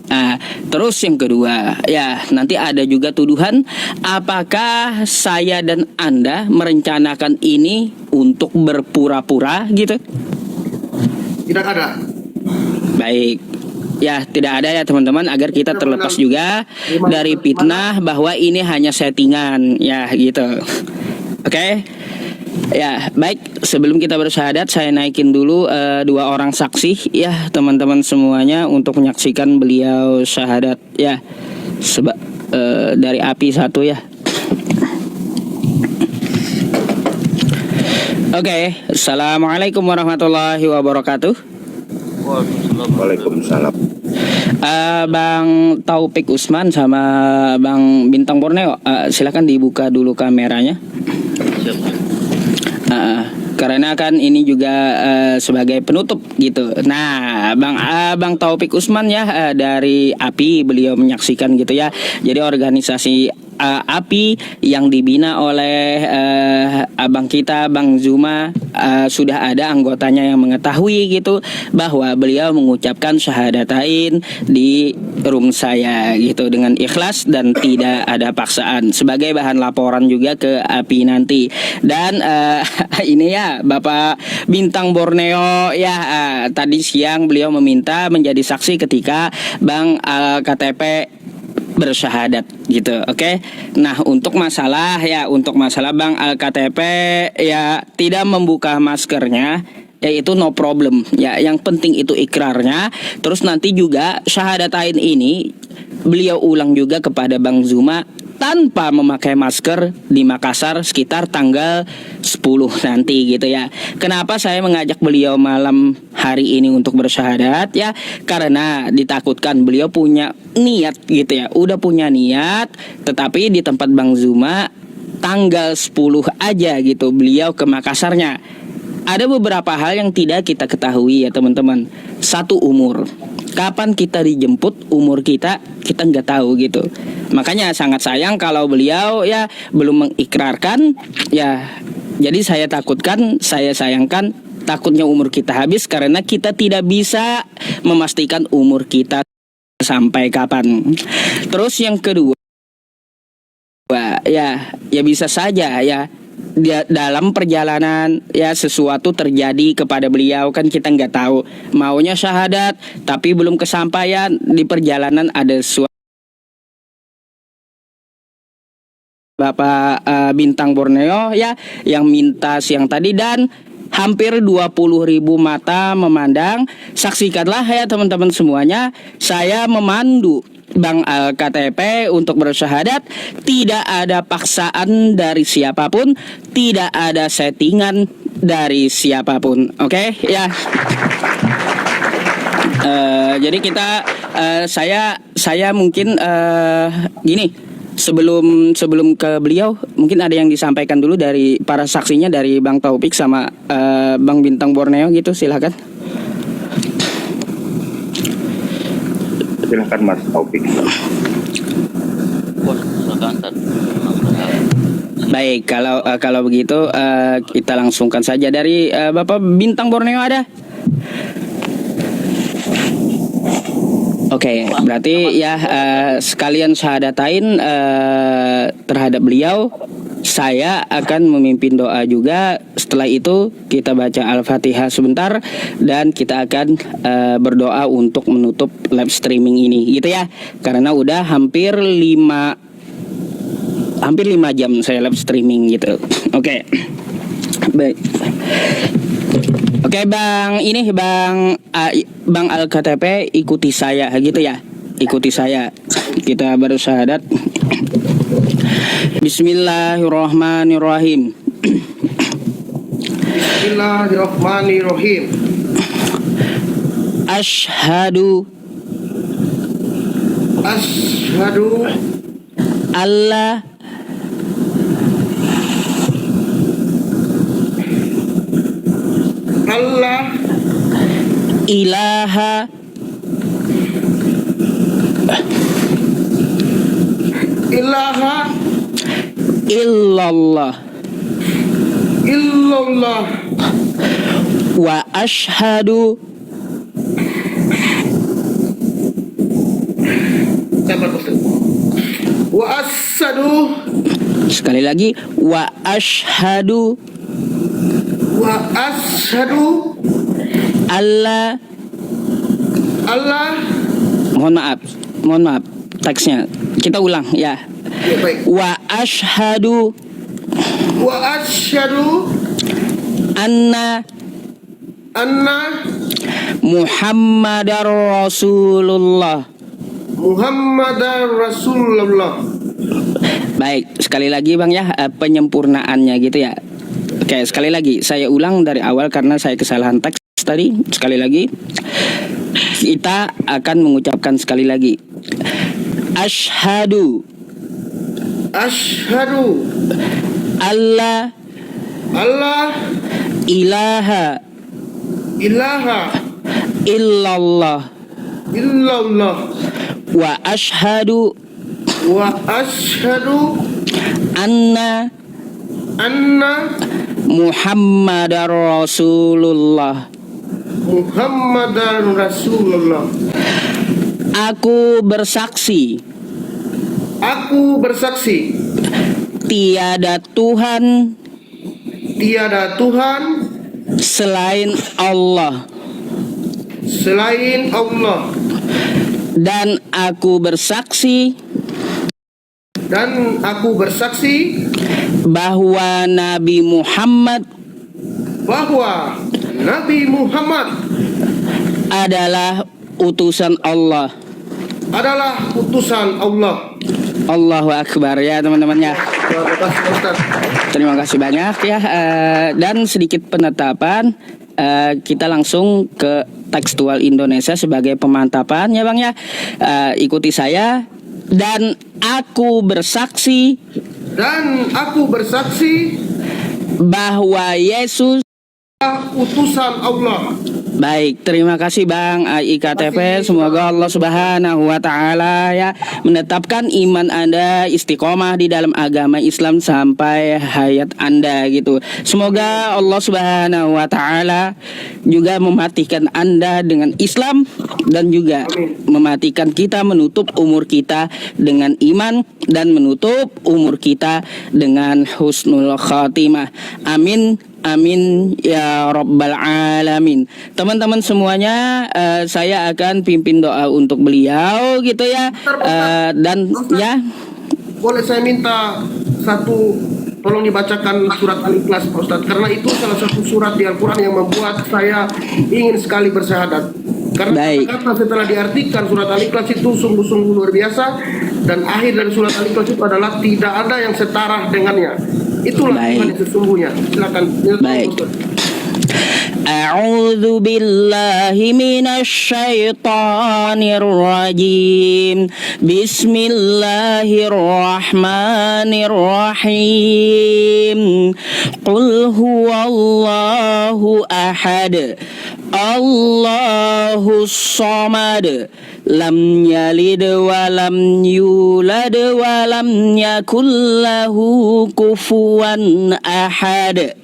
Terus yang kedua, ya nanti ada juga tuduhan, apakah saya dan Anda merencanakan ini untuk berpura-pura gitu? Tidak ada. Baik. Ya, tidak ada ya teman-teman, agar kita terlepas juga dari fitnah bahwa ini hanya settingan ya gitu. Oke. Ya, baik. Sebelum kita bersyahadat, saya naikin dulu dua orang saksi ya teman-teman semuanya untuk menyaksikan beliau syahadat ya. Dari api satu ya. Oke. Assalamualaikum warahmatullahi wabarakatuh. Waalaikumsalam. Bang Taufik Usman sama Bang Bintang Borneo, silakan dibuka dulu kameranya. Karena kan ini juga sebagai penutup gitu. Nah, Bang Taufik Usman ya dari API, beliau menyaksikan gitu ya. Jadi organisasi API yang dibina oleh abang kita Bang Zuma, sudah ada anggotanya yang mengetahui gitu bahwa beliau mengucapkan syahadatain di room saya gitu dengan ikhlas dan tidak ada paksaan, sebagai bahan laporan juga ke API nanti. Dan ini ya Bapak Bintang Borneo ya, tadi siang beliau meminta menjadi saksi ketika Bang KTP bersyahadat gitu. Oke. Nah, untuk masalah Bang KTP ya tidak membuka maskernya, ya itu no problem ya, yang penting itu ikrarnya. Terus nanti juga syahadatain ini beliau ulang juga kepada Bang Zuma tanpa memakai masker di Makassar sekitar tanggal 10 nanti gitu ya. Kenapa saya mengajak beliau malam hari ini untuk bersyahadat ya? Karena ditakutkan beliau punya niat gitu ya. Udah punya niat, tetapi di tempat Bang Zuma tanggal 10 aja gitu beliau ke Makassarnya. Ada beberapa hal yang tidak kita ketahui ya teman-teman. Satu, umur. Kapan kita dijemput, umur kita nggak tahu gitu. Makanya sangat sayang kalau beliau ya belum mengikrarkan ya. Jadi saya sayangkan takutnya umur kita habis karena kita tidak bisa memastikan umur kita sampai kapan. Terus yang kedua ya bisa saja ya dalam perjalanan ya sesuatu terjadi kepada beliau, kan kita nggak tahu, maunya syahadat tapi belum kesampaian di perjalanan, ada Bapak Bintang Borneo ya yang minta siang tadi, dan hampir 20.000 mata memandang. Saksikanlah ya teman-teman semuanya, saya memandu Bang KTP untuk bersyahadat, tidak ada paksaan dari siapapun, tidak ada settingan dari siapapun. Oke ya. Jadi kita saya mungkin gini, sebelum ke beliau mungkin ada yang disampaikan dulu dari para saksinya, dari Bang Taufik sama Bang Bintang Borneo gitu, silakan. Silahkan Mas Taufik. Baik, kalau begitu kita langsungkan saja dari Bapak Bintang Borneo ada. Oke, berarti ya sekalian syahadatain terhadap beliau. Saya akan memimpin doa juga. Setelah itu kita baca Al-Fatihah sebentar dan kita akan berdoa untuk menutup live streaming ini gitu ya. Karena udah hampir 5 jam saya live streaming gitu. Oke. Baik. Oke, Bang Al-KTP, ikuti saya gitu ya. Ikuti saya. Kita bersyahadat. Bismillahirrahmanirrahim. Bismillahirrahmanirrahim. Asyhadu alla ilaha illallah illallah wa asyhadu sabar Ustaz. Wa asyhadu sekali lagi wa asyhadu alla Allah mohon maaf teksnya kita ulang ya. ya, baik. Wa asyhadu anna Muhammadar Rasulullah. Muhammadar Rasulullah. Baik, sekali lagi Bang ya, penyempurnaannya gitu ya. Oke, sekali lagi saya ulang dari awal karena saya kesalahan teks tadi. Sekali lagi kita akan mengucapkan sekali lagi. Asyhadu alla ilaha illallah wa asyhadu anna Muhammadar Rasulullah. Muhammadar Rasulullah. Aku bersaksi tiada Tuhan selain Allah. Dan aku bersaksi bahwa Nabi Muhammad adalah utusan Allah. Allahu Akbar ya teman-teman ya. Terima kasih banyak ya. Dan sedikit penetapan, kita langsung ke tekstual Indonesia sebagai pemantapan ya Bang ya. Ikuti saya. Dan aku bersaksi bahwa Yesus utusan Allah. Baik, terima kasih Bang IKTP. Semoga Allah Subhanahu wa taala ya menetapkan iman Anda istiqomah di dalam agama Islam sampai hayat Anda gitu. Semoga Allah Subhanahu wa taala juga mematikan Anda dengan Islam dan juga mematikan kita, menutup umur kita dengan iman dan menutup umur kita dengan husnul khatimah. Amin. Amin ya rabbal alamin. Teman-teman semuanya, saya akan pimpin doa untuk beliau gitu ya. Dan ya, boleh saya minta satu, tolong dibacakan surat Al-Ikhlas Pak Ustadz, karena itu salah satu surat di Al-Quran yang membuat saya ingin sekali bersyahadat. Karena kata setelah diartikan surat Al-Ikhlas itu sungguh-sungguh luar biasa, dan akhir dari surat Al-Ikhlas itu adalah tidak ada yang setara dengannya. Itulah Tuhan sesungguhnya. Silakan. Baik. A'udzu billahi minasy syaithanir rajim. Bismillahirrahmanirrahim. Qul huwallahu ahad. Allahus samad. Lam yalid wa lam yulad wa lam yakul lahu kufuwan ahad.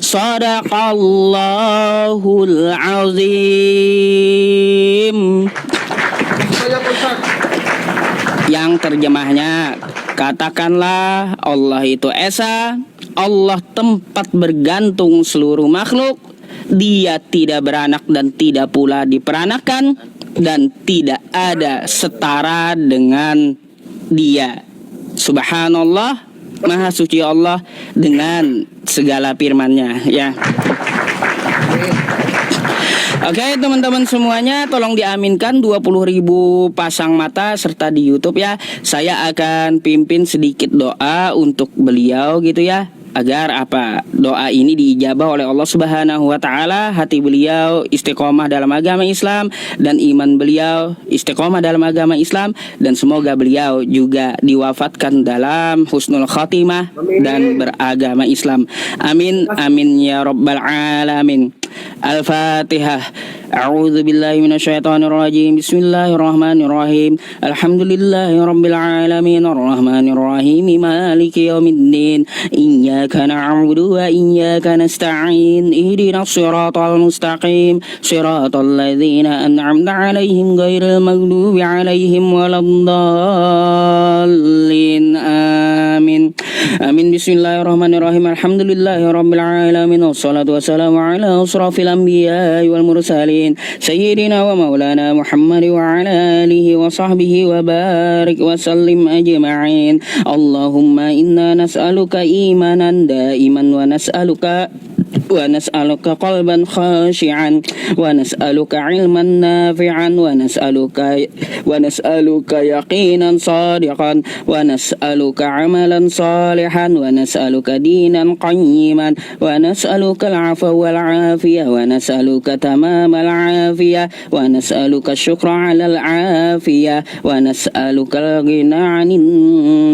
Sadaqallahul azim. Yang terjemahnya, katakanlah Allah itu Esa, Allah tempat bergantung seluruh makhluk. Dia tidak beranak dan tidak pula diperanakan, dan tidak ada setara dengan Dia. Subhanallah, Maha suci Allah dengan segala firman-Nya ya. Oke teman-teman semuanya, tolong diaminkan 20.000 pasang mata serta di YouTube ya. Saya akan pimpin sedikit doa untuk beliau gitu ya, agar doa ini diijabah oleh Allah Subhanahu wa taala, hati beliau istiqomah dalam agama Islam dan iman beliau istiqomah dalam agama Islam, dan semoga beliau juga diwafatkan dalam husnul khatimah dan beragama Islam. Amin amin ya rabbal alamin. Al-Fatihah. A'udzu billahi minasyaitonir rajim. Bismillahirrahmanirrahim. Alhamdulillahi rabbil alamin arrahmanir rahim maliki yaumiddin. Iyyaka na'budu wa iyyaka nasta'in. Ihdinas siratal mustaqim. Siratal ladzina an'amta 'alaihim ghairil maghdubi 'alaihim waladdallin. Amin. Amin. Bismillahirrahmanirrahim. Alhamdulillahi rabbil alamin wassalatu wassalamu ala asrafil anbiya'i wal mursalin sayyidina wa maulana Muhammad wa ala alihi wa sahbihi wa barik wa sallim ajma'in. Allahumma inna nas'aluka imanan daiman wa nas'aluka qalban khashi'an wa nas'aluka ilman nafi'an wa nas'aluka yaqinan sadiqan wa nas'aluka amalan salihan wa nas'aluka dinan qayyiman wa nas'aluka al-'afwa wal 'afiyah wa nas'aluka tamamal 'afiyah wa nas'aluka syukra 'alal 'afiyah wa nas'aluka al-ghina 'anil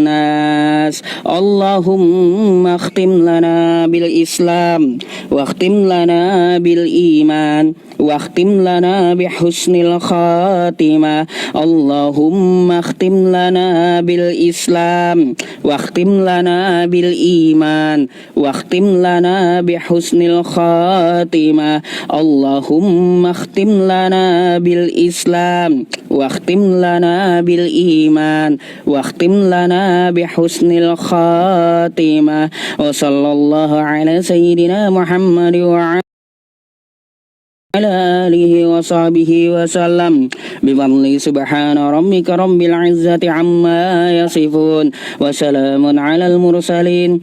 nas. Allahumma akhtim lana bil Islam واختم لنا بالإيمان واختم لنا بحسن الخاتمة. اللهم اختم لنا بالإسلام واختم لنا بالإيمان واختم لنا بحسن الخاتمة. اللهم اختم لنا بالإسلام واختم لنا بالإيمان واختم لنا بحسن الخاتمة. وصلى الله على سيدنا محمد وعلى آله وصحبه وسلم بفضل سبحان ربك رب العزة عما يصفون وسلام على المرسلين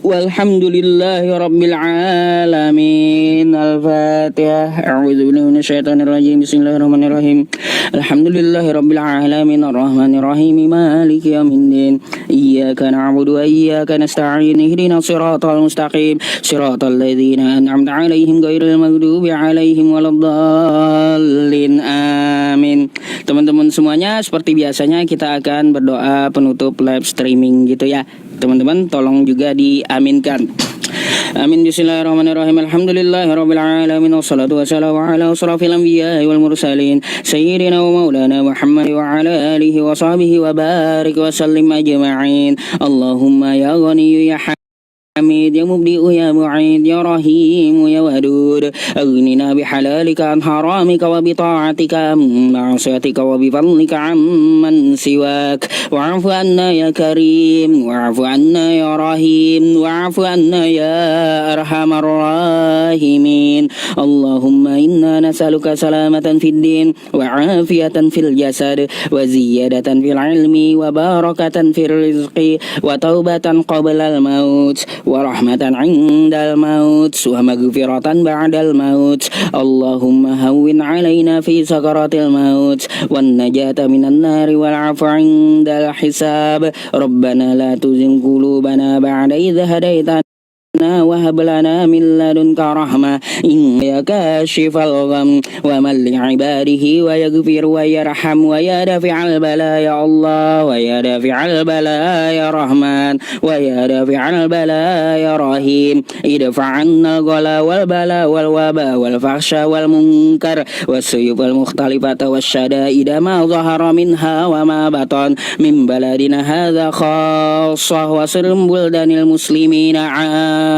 والحمد لله رب العالمين. الفاتحة. أعوذ بالله من الشيطان الرجيم. بسم الله الرحمن الرحيم. الحمد لله رب العالمين الرحمن الرحيم مالك يوم الدين. إياك نعبد وإياك نستعين. اهدنا الصراط المستقيم صراط الذين أنعمت عليهم غير المغضوب عليهم waladdallin. Amin. Teman-teman semuanya, seperti biasanya kita akan berdoa penutup live streaming gitu ya. Teman-teman tolong juga diaminkan. Amin. Bismillahirrahmanirrahim. Alhamdulillahirabbil alamin wassalatu wassalamu ala asrafil anbiya'i wal mursalin sayyidina wa maulana Muhammad wa ala alihi wa sahbihi wa barik wa sallim ajma'in. Allahumma ya ghaniyyu ya حميد يا مبدئ يا معيد يا رحيم يا ودود أغننا بحلالك عن حرامك وبطاعتك عن معصيتك وبفضلك عمن سواك. واعف عنا يا كريم واعف عنا يا رحيم واعف عنا يا أرحم الراحمين. اللهم إنا نسألك سلامة في الدين وعافية في الجسد وزيادة في العلم وبركة في الرزق وتوبة قبل الموت ورحمة عند الموت ومغفرة بعد الموت. اللهم هون علينا في سكرات الموت والنجاة من النار والعفو عند الحساب. ربنا لا تزغ قلوبنا بعد إذ هديتنا وهب لنا من لدنك رحمة إنك كاشف الغم ومن لعباده ويغفر ويرحم ويا دافع البلاء يا الله ويا دافع البلاء يا رحمن ويا دافع البلاء يا رحيم. ادفع عنا الغلا والبلاء والوباء والفحشاء والمنكر والسيوف المختلفة والشدائد ما ظهر منها وما بطن من بلدنا هذا خاصة وسر بلدان المسلمين عامة.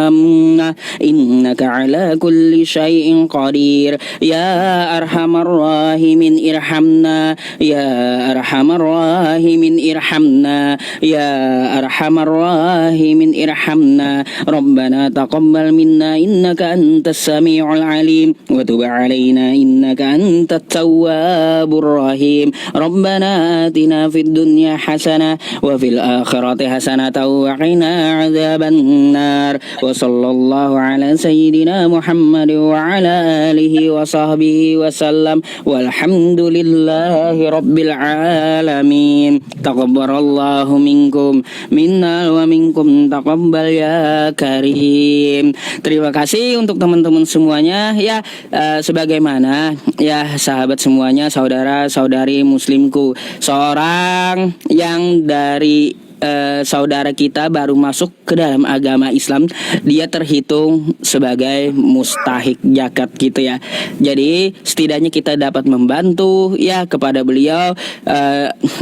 إنك على كل شيء قدير. يا أرحم الراحمين ارحمنا يا أرحم الراحمين ارحمنا يا أرحم الراحمين ارحمنا. ربنا تقبل منا إنك أنت السميع العليم وتب علينا إنك أنت التواب الرحيم. ربنا آتنا في الدنيا حسنة وفي الآخرة حسنة وقنا عذاب النار. وصلى الله على سيدنا محمد وعلى آله وصحبه وسلم والحمد لله رب العالمين. تقبل الله منكم minna wa minkum taqabbal ya karim. Terima kasih untuk teman-teman semuanya ya, sebagaimana ya sahabat semuanya, saudara-saudari muslimku, seorang yang dari saudara kita baru masuk ke dalam agama Islam, dia terhitung sebagai mustahik zakat gitu ya. Jadi setidaknya kita dapat membantu ya kepada beliau,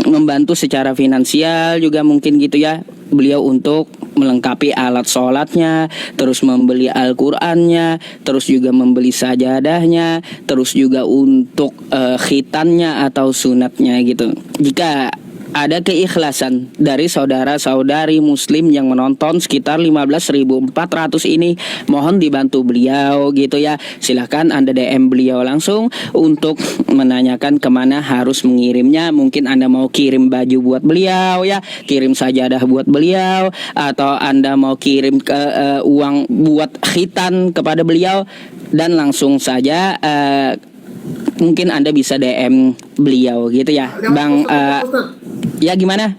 membantu secara finansial juga mungkin gitu ya, beliau untuk melengkapi alat sholatnya, terus membeli Al-Qur'annya, terus juga membeli sajadahnya, terus juga untuk khitannya atau sunatnya gitu. Jika ada keikhlasan dari saudara-saudari muslim yang menonton sekitar 15.400 ini, mohon dibantu beliau gitu ya. Silahkan Anda DM beliau langsung untuk menanyakan kemana harus mengirimnya. Mungkin Anda mau kirim baju buat beliau ya, kirim sajadah buat beliau, atau Anda mau kirim ke uang buat khitan kepada beliau, dan langsung saja mungkin Anda bisa DM beliau gitu ya. Bang ya gimana?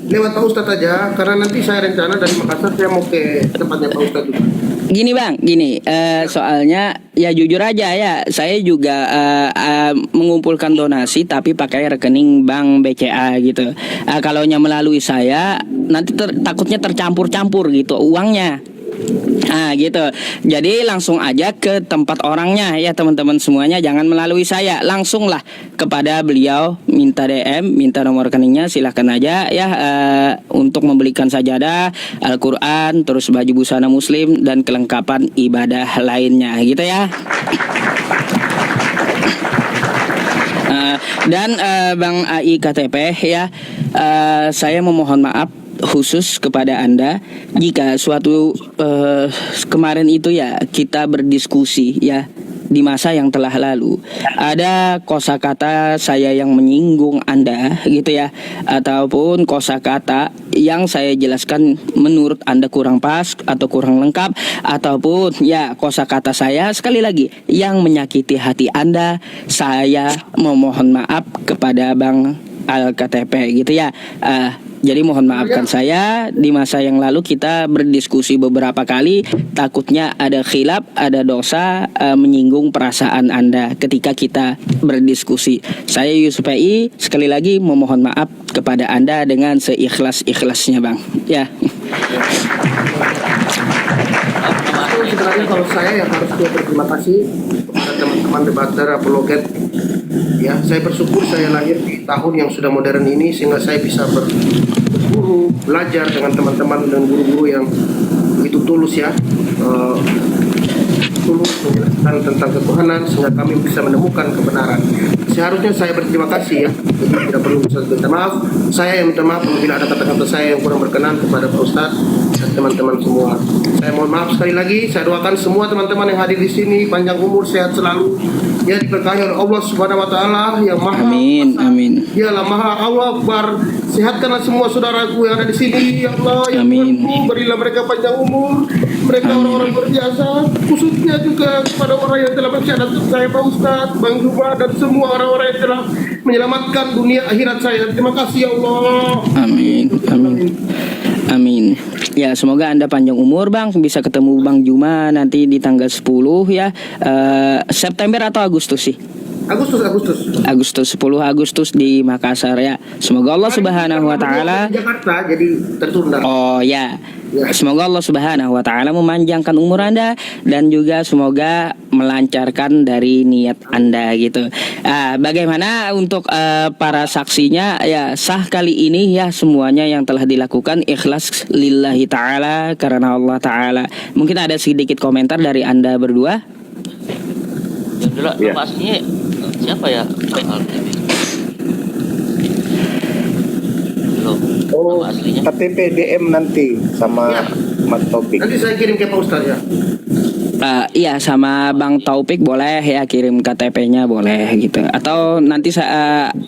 Lewat Pak Ustadz aja, karena nanti saya rencana dari Makassar saya mau ke tempatnya Pak Ustadz juga. Gini Bang, soalnya ya jujur aja ya, saya juga mengumpulkan donasi tapi pakai rekening bank BCA gitu. Kalau melalui saya nanti takutnya tercampur-campur gitu uangnya. Gitu. Jadi langsung aja ke tempat orangnya ya teman-teman semuanya, jangan melalui saya, langsunglah kepada beliau, minta DM, minta nomor rekeningnya, silahkan aja ya, untuk membelikan sajadah, Al-Quran, terus baju busana muslim dan kelengkapan ibadah lainnya gitu ya. Dan Bang AI KTP ya, saya memohon maaf khusus kepada Anda jika suatu kemarin itu ya kita berdiskusi ya di masa yang telah lalu ada kosakata saya yang menyinggung Anda gitu ya, ataupun kosakata yang saya jelaskan menurut Anda kurang pas atau kurang lengkap, ataupun ya kosakata saya sekali lagi yang menyakiti hati Anda, saya memohon maaf kepada Bang Al-KTP gitu ya. Jadi mohon maafkan saya, di masa yang lalu kita berdiskusi beberapa kali, takutnya ada khilaf, ada dosa, menyinggung perasaan Anda ketika kita berdiskusi. Saya Yusuf PI sekali lagi memohon maaf kepada Anda dengan seikhlas-ikhlasnya Bang ya. Sebenarnya kalau saya yang harus berterima kasih kepada teman-teman debater apologet ya. Saya bersyukur saya lahir di tahun yang sudah modern ini sehingga saya bisa berguru, belajar dengan teman-teman dan guru-guru yang begitu tulus ya, tulus menjelaskan tentang ketuhanan sehingga kami bisa menemukan kebenaran. Seharusnya saya berterima kasih ya, jadi tidak perlu bisa minta maaf. Saya yang minta maaf apabila ada kata-kata saya yang kurang berkenan kepada Pak Ustadz dan teman-teman semua. Saya mohon maaf sekali lagi. Saya doakan semua teman-teman yang hadir di sini panjang umur, sehat selalu, ya diberkahi oleh Allah Subhanahu Wa Taala yang Maha. Amin, amin. Dialah Maha Allah Akbar. Sehatkanlah semua saudaraku yang ada di sini, ya Allah. Ya Amin. Tuhanku, berilah mereka panjang umur. Mereka orang-orang berjasa, khususnya juga kepada orang yang telah bersyahadat saya Pak Ustadz, Bang Juba, dan semua orang-orang yang telah menyelamatkan dunia akhirat saya. Terima kasih ya Allah. Amin, amin, amin. Ya semoga Anda panjang umur Bang, bisa ketemu Bang Juma nanti di tanggal 10 ya, September atau Agustus sih? Agustus 10 Agustus di Makassar ya. Semoga Allah Subhanahu Wa Taala di Jakarta jadi tertunda. Oh ya. Semoga Allah Subhanahu Wa Taala memanjangkan umur Anda dan juga semoga melancarkan dari niat Anda gitu. Bagaimana untuk para saksinya ya, sah kali ini ya, semuanya yang telah dilakukan ikhlas lillahi ta'ala karena Allah Ta'ala. Mungkin ada sedikit komentar dari Anda berdua. Yang dulu nama aslinya siapa ya? Oh, nama aslinya KTP DM nanti sama Ya. Mas Topik. Nanti saya kirim ke Pak Ustadz ya. Iya sama Bang Taufik boleh ya, kirim KTP-nya boleh gitu. Atau nanti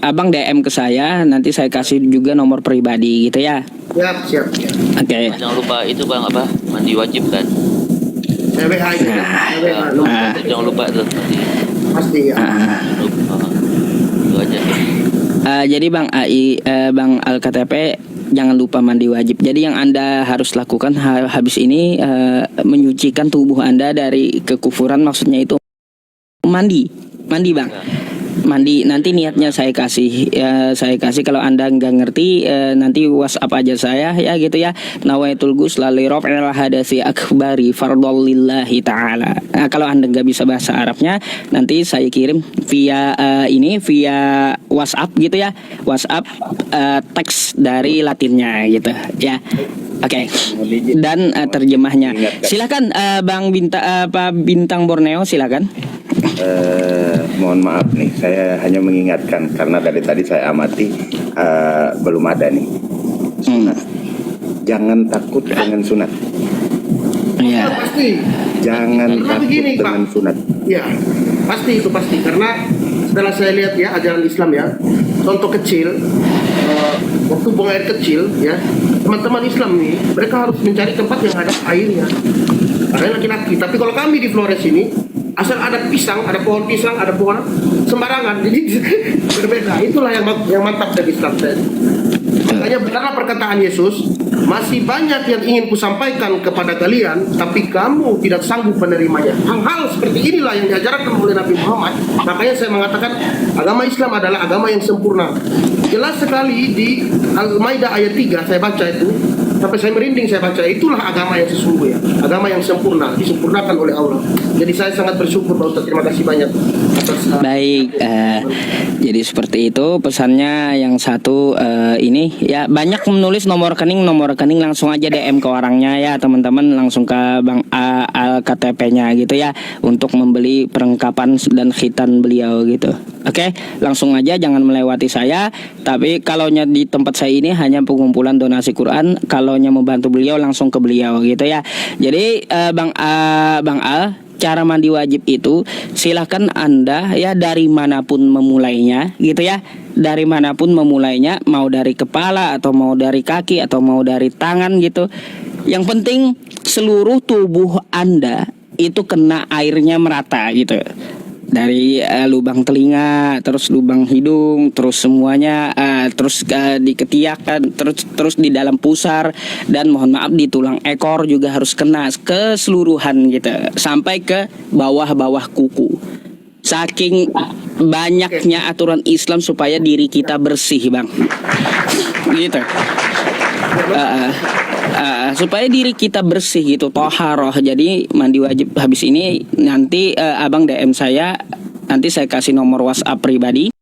Abang DM ke saya, nanti saya kasih juga nomor pribadi gitu ya. Siap. Oke. jangan lupa itu Bang apa? Mandi wajib kan? Saya WA aja ya. Saya WA, nomor Jangan lupa tuh nanti. pasti ya. Itu aja. Jadi Bang AI, Bang Al-KTP, jangan lupa mandi wajib. Jadi yang Anda harus lakukan habis ini menyucikan tubuh Anda dari kekufuran, maksudnya itu mandi Bang. mandi. Nanti niatnya saya kasih, saya kasih. Kalau anda nggak ngerti, nanti WhatsApp aja saya ya gitu ya. Nawaitul ghusla li raf'il hadasi akbari fardhol lillahi ta'ala. Nah, kalau anda nggak bisa bahasa Arabnya, nanti saya kirim via via WhatsApp gitu ya. WhatsApp teks dari Latinnya gitu ya. Oke. Dan terjemahnya. Silakan Bang Bintang Borneo, silakan. Mohon maaf nih, saya hanya mengingatkan karena dari tadi saya amati belum ada nih sunat. Jangan takut dengan sunat. Iya. Pasti. Jangan Karena takut begini, Pak. dengan sunat. Ya, pasti itu pasti. Karena setelah saya lihat ya ajaran Islam ya, contoh kecil, waktu buang air kecil ya, teman-teman Islam nih, mereka harus mencari tempat yang ada airnya. Ada laki-laki. Tapi kalau kami di Flores ini, asal ada pisang, ada pohon pisang, ada pohon sembarangan, jadi berbeda. Itulah yang mantap dari Islam. Makanya benarlah perkataan Yesus, masih banyak yang ingin kusampaikan kepada kalian, tapi kamu tidak sanggup menerimanya. Hal-hal seperti inilah yang diajarkan oleh Nabi Muhammad. Makanya saya mengatakan agama Islam adalah agama yang sempurna. Jelas sekali di Al-Maidah ayat 3 saya baca itu, sampai saya merinding saya baca, itulah agama yang sesungguhnya, agama yang sempurna, disempurnakan oleh Allah. Jadi saya sangat bersyukur Pak Ustaz, terima kasih banyak atas Baik, jadi seperti itu pesannya. Yang satu ini ya, banyak menulis nomor rekening langsung aja DM ke orangnya ya teman-teman, langsung ke Bang Al KTP-nya gitu ya, untuk membeli perlengkapan dan khitan beliau gitu. Oke, langsung aja, jangan melewati saya. Tapi kalaunya di tempat saya ini hanya pengumpulan donasi Quran, kalaunya membantu beliau langsung ke beliau gitu ya. Jadi Bang Al, cara mandi wajib itu silahkan anda ya dari manapun memulainya gitu ya, dari manapun memulainya, mau dari kepala atau mau dari kaki atau mau dari tangan gitu. Yang penting seluruh tubuh anda itu kena airnya merata gitu, dari lubang telinga, terus lubang hidung, terus semuanya, terus di ketiak, terus di dalam pusar, dan mohon maaf di tulang ekor juga harus kena keseluruhan gitu, sampai ke bawah-bawah kuku. Saking banyaknya aturan Islam supaya diri kita bersih, Bang. Gitu. Supaya diri kita bersih gitu, toharoh. Jadi mandi wajib habis ini nanti abang DM saya, nanti saya kasih nomor WhatsApp pribadi.